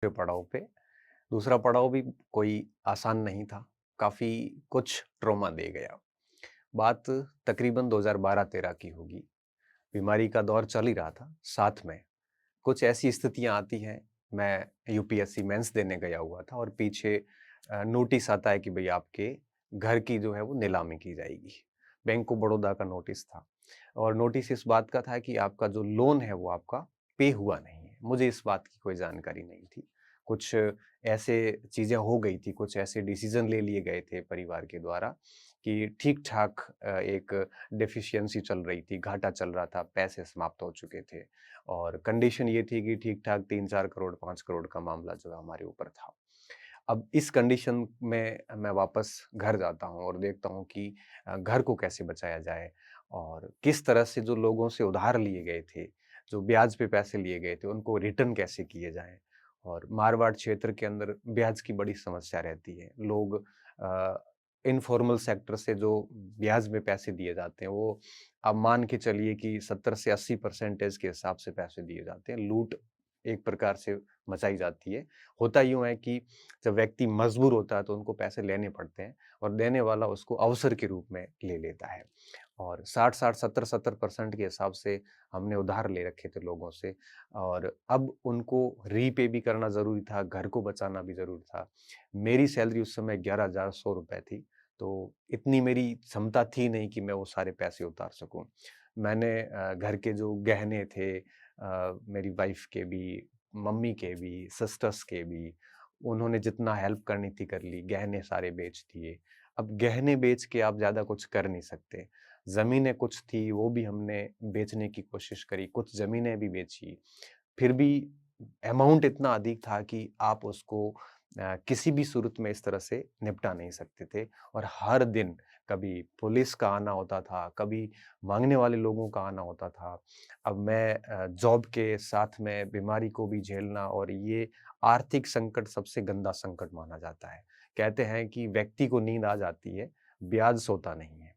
पड़ाव पे। दूसरा पड़ाव भी कोई आसान नहीं था, काफ़ी कुछ ट्रॉमा दे गया। बात तकरीबन 2012-13 की होगी। बीमारी का दौर चल ही रहा था, साथ में कुछ ऐसी स्थितियाँ आती हैं, मैं यूपीएससी मेंस देने गया हुआ था और पीछे नोटिस आता है कि भई आपके घर की जो है वो नीलामी की जाएगी। बैंक ऑफ बड़ौदा का नोटिस था और नोटिस इस बात का था कि आपका जो लोन है वो आपका पे हुआ नहीं है। मुझे इस बात की कोई जानकारी नहीं थी। कुछ ऐसे चीज़ें हो गई थी, कुछ ऐसे डिसीज़न ले लिए गए थे परिवार के द्वारा कि ठीक-ठाक एक डेफ़िशिएंसी चल रही थी, घाटा चल रहा था, पैसे समाप्त हो चुके थे और कंडीशन ये थी कि ठीक-ठाक 3-4 करोड़, 5 करोड़ का मामला जो है हमारे ऊपर था। अब इस कंडीशन में मैं वापस घर जाता हूँ और देखता हूँ कि घर को कैसे बचाया जाए और किस तरह से जो लोगों से उधार लिए गए थे, जो ब्याज पे पैसे लिए गए थे, उनको रिटर्न कैसे किए जाएँ। और मारवाड़ क्षेत्र के अंदर ब्याज की बड़ी समस्या रहती है। लोग इन्फॉर्मल सेक्टर से जो ब्याज में पैसे दिए जाते हैं, वो आप मान के चलिए कि 70 से 80% के हिसाब से पैसे दिए जाते हैं। लूट एक प्रकार से मचाई जाती है। होता यूँ है कि जब व्यक्ति मजबूर होता है तो उनको पैसे लेने पड़ते हैं और देने वाला उसको अवसर के रूप में ले लेता है। और 60-60, 70-70% के हिसाब से हमने उधार ले रखे थे लोगों से और अब उनको रीपे भी करना ज़रूरी था, घर को बचाना भी ज़रूरी था। मेरी सैलरी उस समय 11,100 रुपए थी, तो इतनी मेरी क्षमता थी नहीं कि मैं वो सारे पैसे उतार सकूँ। मैंने घर के जो गहने थे मेरी वाइफ़ के भी, मम्मी के भी, सिस्टर्स के भी, उन्होंने जितना हेल्प करनी थी कर ली, गहने सारे बेच दिए। अब गहने बेच के आप ज़्यादा कुछ कर नहीं सकते। ज़मीनें कुछ थी, वो भी हमने बेचने की कोशिश करी, कुछ ज़मीनें भी बेची। फिर भी अमाउंट इतना अधिक था कि आप उसको किसी भी सूरत में इस तरह से निपटा नहीं सकते थे और हर दिन कभी पुलिस का आना होता था, कभी माँगने वाले लोगों का आना होता था। अब मैं जॉब के साथ में बीमारी को भी झेलना और ये आर्थिक संकट सबसे गंदा संकट माना जाता है। कहते हैं कि व्यक्ति को नींद आ जाती है, ब्याज सोता नहीं है।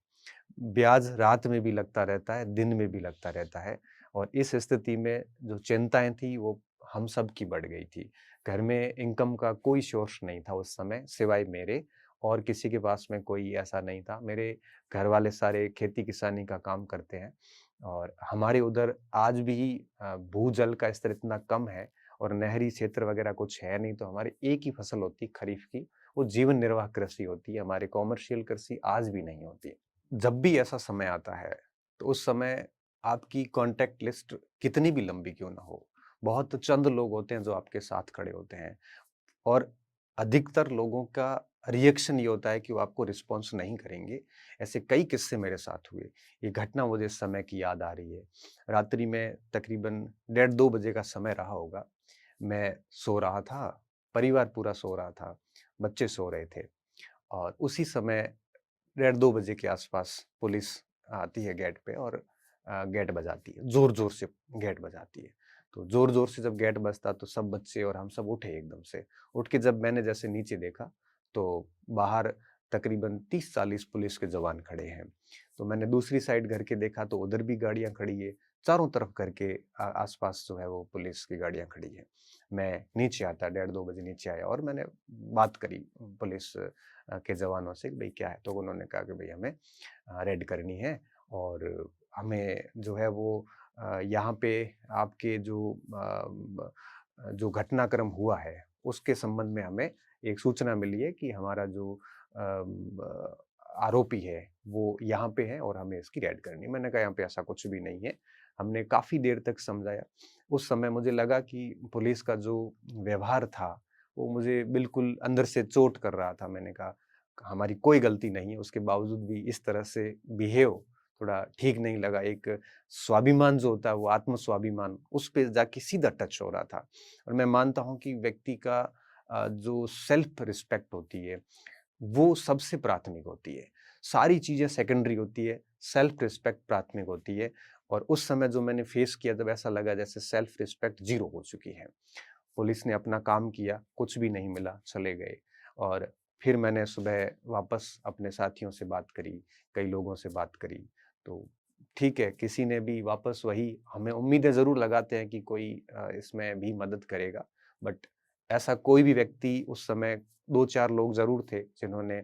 ब्याज रात में भी लगता रहता है, दिन में भी लगता रहता है और इस स्थिति में जो चिंताएँ थी वो हम सब की बढ़ गई थी। घर में इनकम का कोई सोर्स नहीं था उस समय सिवाय मेरे और किसी के पास में कोई ऐसा नहीं था। मेरे घर वाले सारे खेती-किसानी का काम करते हैं और हमारे उधर आज भी भूजल का स्तर इतना कम है और नहरी क्षेत्र वगैरह कुछ है नहीं, तो हमारी एक ही फसल होती है खरीफ की, वो जीवन निर्वाह कृषि होती है, हमारी कॉमर्शियल कृषि आज भी नहीं होती। जब भी ऐसा समय आता है, तो उस समय आपकी कॉन्टैक्ट लिस्ट कितनी भी लंबी क्यों ना हो, बहुत चंद लोग होते हैं जो आपके साथ खड़े होते हैं और अधिकतर लोगों का रिएक्शन ये होता है कि वो आपको रिस्पॉन्स नहीं करेंगे। ऐसे कई किस्से मेरे साथ हुए। ये घटना मुझे इस समय की याद आ रही है। रात्रि में तकरीबन डेढ़ 2 बजे का समय रहा होगा। मैं सो रहा था, परिवार पूरा सो रहा था, बच्चे सो रहे थे और उसी समय डेढ़ 2 बजे के आसपास पुलिस आती है गेट पे और गेट बजाती है, ज़ोर-ज़ोर से गेट बजाती है। तो ज़ोर-ज़ोर से जब गेट बजता तो सब बच्चे और हम सब उठे एकदम से। उठ के जब मैंने जैसे नीचे देखा, तो बाहर तकरीबन 30-40 पुलिस के जवान खड़े हैं। तो मैंने दूसरी साइड घर के देखा तो उधर भी गाड़ियाँ खड़ी है, चारों तरफ घर के आस-पास जो है वो पुलिस की गाड़ियाँ खड़ी हैं। मैं नीचे आता डेढ़ 2 बजे नीचे आया और मैंने बात करी पुलिस के जवानों से कि भई क्या है? तो उन्होंने कहा कि भई हमें रेड करनी है और हमें जो है वो यहाँ पे आपके जो जो घटनाक्रम हुआ है, उसके संबंध में हमें एक सूचना मिली है कि हमारा जो आरोपी है, वो यहाँ पे है और हमें इसकी रेड करनी है। मैंने कहा यहाँ पे ऐसा कुछ भी नहीं है। हमने काफ़ी देर तक समझाया। उस समय मुझे लगा कि पुलिस का जो व्यवहार था, वो मुझे बिल्कुल अंदर से चोट कर रहा था। मैंने कहा हमारी कोई गलती नहीं है, उसके बावजूद भी इस तरह से बिहेव थोड़ा ठीक नहीं लगा। एक स्वाभिमान जो होता है, वो आत्म स्वाभिमान, उस पे जाके सीधा टच हो रहा था। और मैं मानता हूँ कि व्यक्ति का जो सेल्फ रिस्पेक्ट होती है, वो सबसे प्राथमिक होती है। सारी चीज़ें सेकेंडरी होती है, सेल्फ रिस्पेक्ट प्राथमिक होती है और उस समय जो मैंने फेस किया तब ऐसा लगा जैसे सेल्फ रिस्पेक्ट ज़ीरो हो चुकी है। पुलिस ने अपना काम किया, कुछ भी नहीं मिला, चले गए और फिर मैंने सुबह वापस अपने साथियों से बात करी, कई लोगों से बात करी, तो ठीक है, किसी ने भी वापस वही हमें उम्मीदें ज़रूर लगाते हैं कि कोई इसमें भी मदद करेगा, बट ऐसा कोई भी व्यक्ति उस समय 2-4 लोग ज़रूर थे जिन्होंने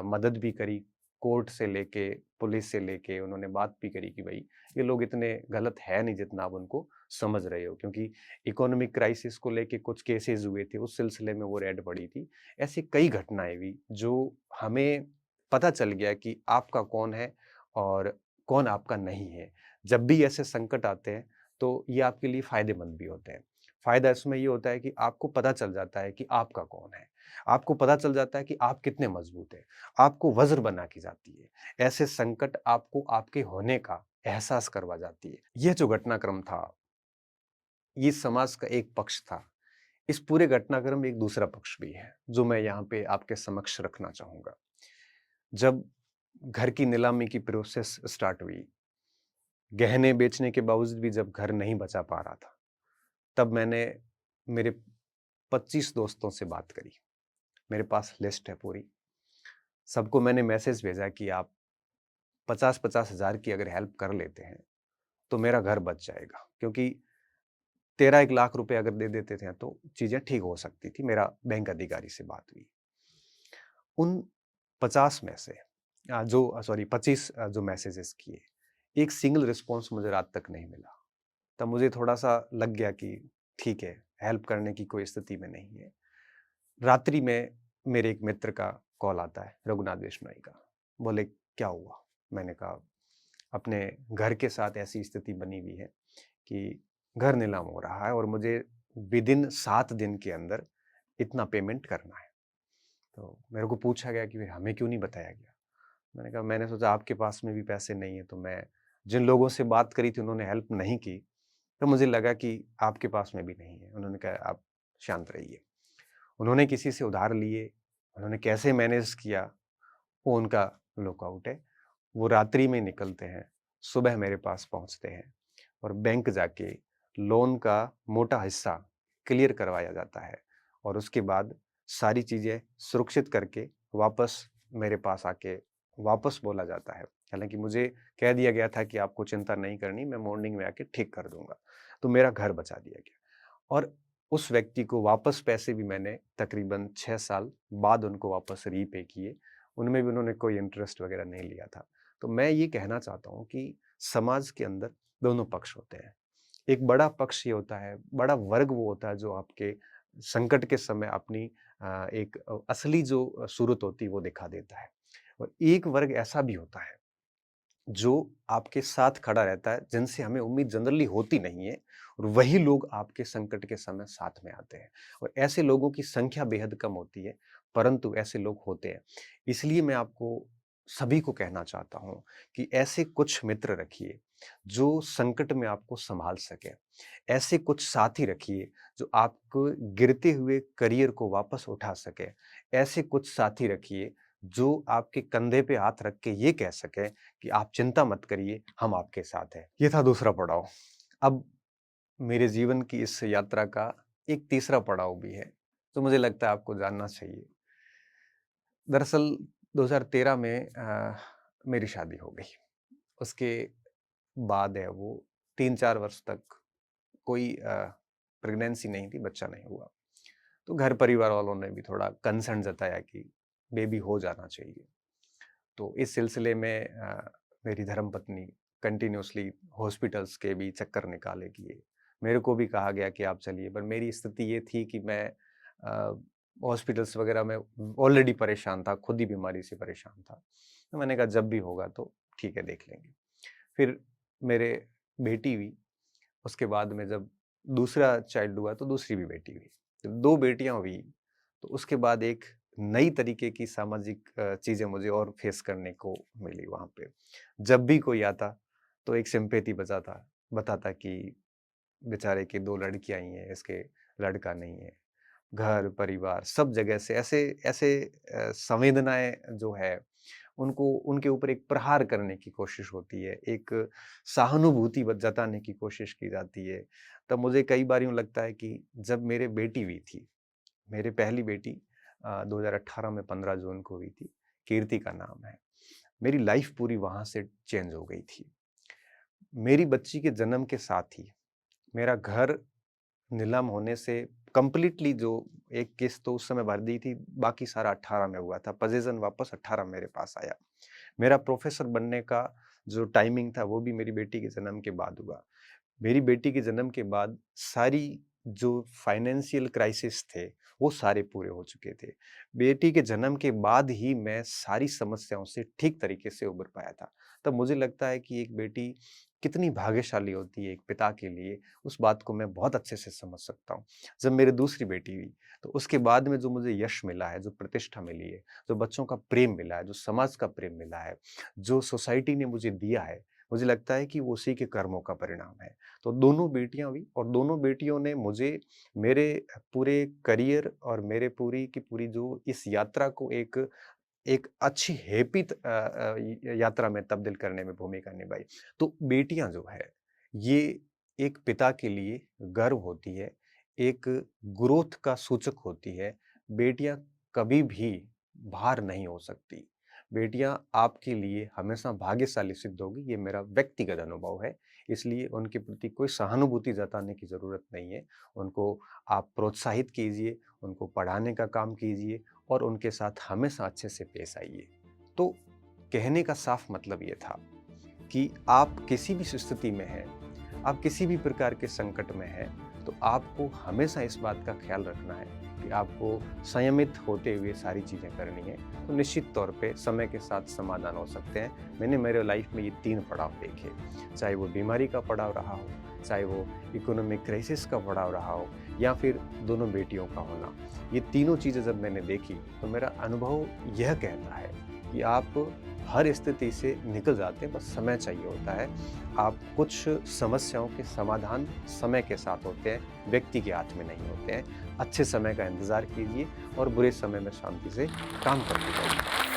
मदद भी करी, कोर्ट से लेके, पुलिस से लेके उन्होंने बात भी करी कि भई ये लोग इतने गलत है नहीं जितना आप उनको समझ रहे हो, क्योंकि इकोनॉमिक क्राइसिस को लेके कुछ केसेज़ हुए थे, उस सिलसिले में वो रेड पड़ी थी। ऐसी कई घटनाएँ हुई जो हमें पता चल गया कि आपका कौन है और कौन आपका नहीं है। जब भी ऐसे संकट आते हैं, तो ये आपके लिए फ़ायदेमंद भी होते हैं। फ़ायदा इसमें ये होता है कि आपको पता चल जाता है कि आपका कौन है। आपको पता चल जाता है कि आप कितने मज़बूत हैं। आपको वज़्र बना के जाती है। ऐसे संकट आपको आपके होने का एहसास करवा जाती है। ये जो घटनाक्रम था, ये समाज का एक पक्ष था। इस पूरे घटनाक्रम में एक दूसरा पक्ष भी है, जो मैं यहाँ पे आपके समक्ष रखना चाहूँगा। जब घर की नीलामी की प्रोसेस स्टार्ट हुई, गहने बेचने के बावजूद भी जब घर नहीं बचा पा रहा था, तब मैंने मेरे 25 दोस्तों से बात करी। मेरे पास लिस्ट है पूरी। सबको मैंने मैसेज भेजा कि आप 50-50 हज़ार की अगर हेल्प कर लेते हैं, तो मेरा घर बच जाएगा। क्योंकि 13-1 लाख रुपए अगर दे देते थे, तो चीज़ें ठीक हो सकती थी। मेरा बैंक अधिकारी से बात हुई। उन 50 में से जो सॉरी 25 जो मैसेजेस किए, एक सिंगल रिस्पॉन्स मुझे रात तक नहीं मिला। तब मुझे थोड़ा-सा लग गया कि ठीक है, हेल्प करने की कोई स्थिति में नहीं है। रात्रि में मेरे एक मित्र का कॉल आता है, रघुनाथ बिश्नोई का। बोले, "क्या हुआ?" मैंने कहा, "अपने घर के साथ ऐसी स्थिति बनी हुई है कि घर नीलाम हो रहा है और मुझे विदिन 7 दिन के अंदर इतना पेमेंट करना है।" तो मेरे को पूछा गया कि, "फिर हमें क्यों नहीं बताया गया?" मैंने कहा, "मैंने सोचा आपके पास में भी पैसे नहीं है, तो मैं जिन लोगों से बात करी थी उन्होंने हेल्प नहीं की, तो मुझे लगा कि आपके पास में भी नहीं है।" उन्होंने कहा, "आप शांत रहिए।" उन्होंने किसी से उधार लिए, उन्होंने कैसे मैनेज किया, वो उनका लुकआउट है। वो रात्रि में निकलते हैं, सुबह मेरे पास पहुँचते हैं और बैंक जाके लोन का मोटा हिस्सा क्लियर करवाया जाता है और उसके बाद सारी चीज़ें सुरक्षित करके वापस मेरे पास आके वापस बोला जाता है। हालाँकि मुझे कह दिया गया था कि आपको चिंता नहीं करनी, मैं मॉर्निंग में आके ठीक कर दूँगा। तो मेरा घर बचा दिया गया और उस व्यक्ति को वापस पैसे भी मैंने तकरीबन 6 साल बाद उनको वापस रीपे किए। उनमें भी उन्होंने कोई इंटरेस्ट वग़ैरह नहीं लिया था। तो मैं ये कहना चाहता हूँ कि समाज के अंदर दोनों पक्ष होते हैं। एक बड़ा पक्ष ये होता है, बड़ा वर्ग वो होता है जो आपके संकट के समय अपनी एक असली जो सूरत होती है वो दिखा देता है। और एक वर्ग ऐसा भी होता है जो आपके साथ खड़ा रहता है, जिनसे हमें उम्मीद जनरली होती नहीं है और वही लोग आपके संकट के समय साथ में आते हैं और ऐसे लोगों की संख्या बेहद कम होती है, परंतु ऐसे लोग होते हैं। इसलिए मैं आपको सभी को कहना चाहता हूँ कि ऐसे कुछ मित्र रखिए, जो संकट में आपको सँभाल सकें। ऐसे कुछ साथी रखिए, जो आपको गिरते हुए करियर को वापस उठा सकें। ऐसे कुछ साथी रखिए, जो आपके कंधे पे हाथ रख के ये कह सकें कि आप चिंता मत करिए, हम आपके साथ हैं। ये था दूसरा पड़ाव। अब मेरे जीवन की इस यात्रा का एक तीसरा पड़ाव भी है, जो मुझे लगता है आपको जानना चाहिए। दरअसल 2013 में मेरी शादी हो गई। उसके बाद है वो 3-4 वर्ष तक कोई प्रेगनेंसी नहीं थी, बच्चा नहीं हुआ। तो घर परिवार वालों ने भी थोड़ा कंसर्न जताया कि बेबी हो जाना चाहिए। तो इस सिलसिले में मेरी धर्मपत्नी कंटिन्यूअसली हॉस्पिटल्स के भी चक्कर निकाले किए। मेरे को भी कहा गया कि आप चलिए, पर मेरी स्थिति ये थी कि मैं हॉस्पिटल्स वगैरह में ऑलरेडी परेशान था, खुद ही बीमारी से परेशान था। तो मैंने कहा जब भी होगा तो ठीक है, देख लेंगे। फिर मेरे बेटी हुई, उसके बाद में जब दूसरा चाइल्ड हुआ तो दूसरी भी बेटी हुई। जब 2 बेटियाँ हुई, तो उसके बाद एक नई तरीके की सामाजिक चीज़ें मुझे और फेस करने को मिली वहाँ पे। जब भी कोई आता, तो एक सिम्पैथी बताता कि बेचारे की 2 लड़कियाँ ही हैं, इसके लड़का नहीं है। घर, परिवार सब जगह से ऐसे ऐसे संवेदनाएँ जो है, उनको उनके ऊपर एक प्रहार करने की कोशिश होती है, एक सहानुभूति ब जताने की कोशिश की जाती है। तब मुझे कई बार यूँ लगता है कि जब मेरे बेटी हुई थी, मेरी पहली बेटी 2018 में 15 जून को हुई थी, कीर्ति का नाम है। मेरी लाइफ़ पूरी वहाँ से चेंज हो गई थी। मेरी बच्ची के जन्म के साथ ही मेरा घर नीलाम होने से कंप्लीटली जो एक किस्त तो उस समय भर दी थी, बाकी सारा 18 में हुआ था। पोज़ीशन वापस 18 मेरे पास आया। मेरा प्रोफ़ेसर बनने का जो टाइमिंग था, वो भी मेरी बेटी के जन्म के बाद हुआ। मेरी बेटी के जन्म के बाद सारी जो फाइनेंशियल क्राइसिस थे, वो सारे पूरे हो चुके थे। बेटी के जन्म के बाद ही मैं सारी समस्याओं से ठीक तरीके से उबर पाया था। तब मुझे लगता है कि एक बेटी कितनी भाग्यशाली होती है एक पिता के लिए, उस बात को मैं बहुत अच्छे से समझ सकता हूँ। जब मेरी दूसरी बेटी हुई, तो उसके बाद में जो मुझे यश मिला है, जो प्रतिष्ठा मिली है, जो बच्चों का प्रेम मिला है, जो समाज का प्रेम मिला है, जो सोसाइटी ने मुझे दिया है, मुझे लगता है कि वो उसी के कर्मों का परिणाम है। तो दोनों बेटियाँ हुई और दोनों बेटियों ने मुझे मेरे पूरे करियर और मेरे पूरी की पूरी जो इस यात्रा को एक एक अच्छी यात्रा में तब्दील करने में भूमिका निभाई। तो बेटियाँ जो है, ये एक पिता के लिए गर्व होती है, एक ग्रोथ का सूचक होती है। बेटियाँ कभी भी भार नहीं हो सकती। बेटियाँ आपके लिए हमेशा भाग्यशाली सिद्ध होगी, ये मेरा व्यक्तिगत अनुभव है। इसलिए उनके प्रति कोई सहानुभूति जताने की ज़रूरत नहीं है। उनको आप प्रोत्साहित कीजिए, उनको पढ़ाने का काम कीजिए और उनके साथ हमेशा अच्छे से पेश आइए। तो कहने का साफ मतलब ये था कि आप किसी भी स्थिति में हैं, आप किसी भी प्रकार के संकट में हैं, तो आपको हमेशा इस बात का ख्याल रखना है कि आपको संयमित होते हुए सारी चीज़ें करनी है। तो निश्चित तौर पे समय के साथ समाधान हो सकते हैं। मैंने मेरे लाइफ में ये 3 पड़ाव देखे, चाहे वो बीमारी का पड़ाव रहा हो, चाहे वो इकोनॉमिक क्राइसिस का पड़ाव रहा हो या फिर दोनों बेटियों का होना। ये तीनों चीज़ें जब मैंने देखी, तो मेरा अनुभव यह कहता है कि आप हर स्थिति से निकल जाते हैं, बस समय चाहिए होता है। आप कुछ समस्याओं के समाधान समय के साथ होते हैं, व्यक्ति के हाथ में नहीं होते हैं। अच्छे समय का इंतज़ार कीजिए और बुरे समय में शांति से काम करते जाइए।